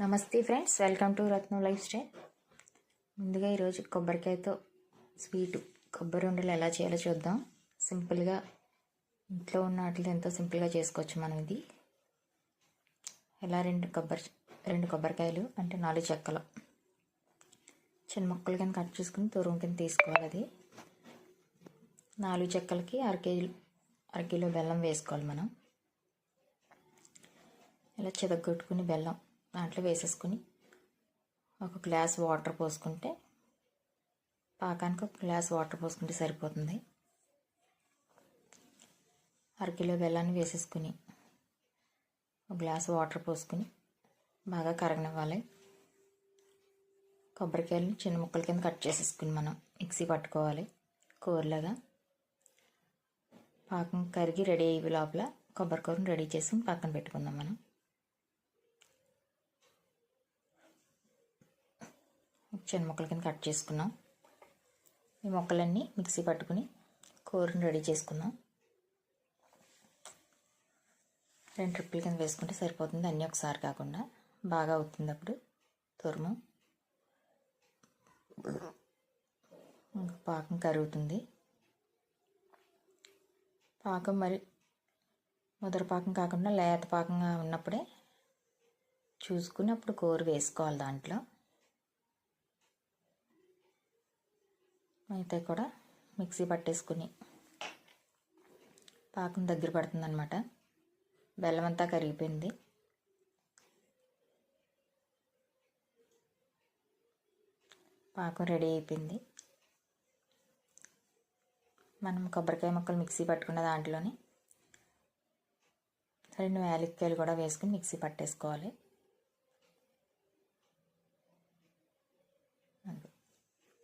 నమస్తే friends, welcome to Ratnam life style. ముందుగా ఈరోజు కొబ్బరికాయతో స్వీటు కొబ్బరి ఉండలు ఎలా చేయాలో చూద్దాం. సింపుల్గా ఇంట్లో ఉన్న వాటితో ఎంతో సింపుల్గా చేసుకోవచ్చు మనం. ఇది ఎలా రెండు కొబ్బరికాయలు అంటే 4 చెక్కలు చిన్న ముక్కలు కింద కట్ చేసుకుని తురుము కింద తీసుకోవాలి. అది 4 చెక్కలకి అర కిలో బెల్లం వేసుకోవాలి. మనం ఇలా చితగొట్టుకుని బెల్లం దాంట్లో వేసేసుకుని ఒక గ్లాస్ వాటర్ పోసుకుంటే, పాకానికి ఒక గ్లాస్ వాటర్ పోసుకుంటే సరిపోతుంది. అరకిలో బెల్లాన్ని వేసేసుకుని ఒక గ్లాస్ వాటర్ పోసుకుని బాగా కరగనివ్వాలి. కొబ్బరికాయలని చిన్న ముక్కల కింద కట్ చేసేసుకుని మనం మిక్సీ పట్టుకోవాలి. కూరలాగా పాకం కరిగి రెడీ అయ్యే లోపల కొబ్బరి కూరని రెడీ చేసుకుని పక్కన పెట్టుకుందాం. మనం చిన్న ముక్కల కింద కట్ చేసుకున్నాం. ఈ ముక్కలన్నీ మిక్సీ పట్టుకుని కూరని రెడీ చేసుకుందాం. 2 ట్రిప్పుల కింద వేసుకుంటే సరిపోతుంది. అన్నీ ఒకసారి కాకుండా బాగా అవుతుంది. అప్పుడు తురుము పాకం కరుగుతుంది. పాకం మరి ముదర పాకం కాకుండా లేత పాకంగా ఉన్నప్పుడే చూసుకుని అప్పుడు కూర వేసుకోవాలి. దాంట్లో అయితే కూడా మిక్సీ పట్టేసుకుని పాకం దగ్గర పడుతుంది అన్నమాట. బెల్లం అంతా కరిగిపోయింది. పాకం రెడీ అయిపోయింది. మనం కొబ్బరికాయ ముక్కలు మిక్సీ పట్టుకున్న దాంట్లోనే 2 యాలక్కాయలు కూడా వేసుకుని మిక్సీ పట్టేసుకోవాలి.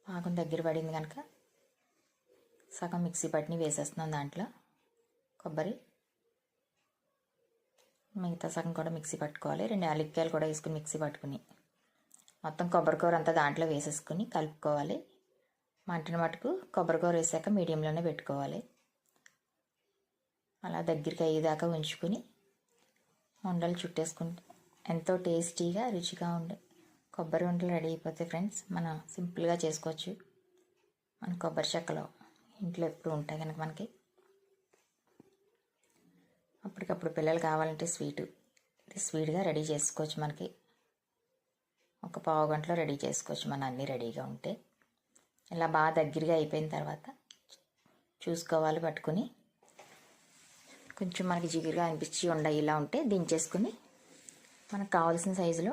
పాకం దగ్గర పడింది కనుక సగం మిక్సీ పట్టిని వేసేస్తున్నాం దాంట్లో. కొబ్బరి మిగతా సగం కూడా మిక్సీ పట్టుకోవాలి. 2 యాలక్కాయలు కూడా వేసుకుని మిక్సీ పట్టుకుని మొత్తం కొబ్బరికూర అంతా దాంట్లో వేసేసుకుని కలుపుకోవాలి. మంటని మటుకు కొబ్బరికూర వేసాక మీడియంలోనే పెట్టుకోవాలి. అలా దగ్గరికి అయ్యేదాకా ఉంచుకుని ఉండలు చుట్టేసుకుంటే ఎంతో టేస్టీగా రుచిగా ఉండే కొబ్బరి ఉండలు రెడీ అయిపోతే ఫ్రెండ్స్, మనం సింపుల్గా చేసుకోవచ్చు. మన కొబ్బరి చెక్కలు ఇంట్లో ఎప్పుడు ఉంటాయి కనుక మనకి అప్పటికప్పుడు పిల్లలు కావాలంటే స్వీట్గా రెడీ చేసుకోవచ్చు. మనకి ఒక పావు గంటలో రెడీ చేసుకోవచ్చు. మన అన్నీ రెడీగా ఉంటే. ఇలా బాగా దగ్గరగా అయిపోయిన తర్వాత చూసుకోవాలి. పట్టుకుని కొంచెం మనకి జిగురుగా అనిపించి ఇలా ఉంటే దించేసుకుని మనకు కావాల్సిన సైజులో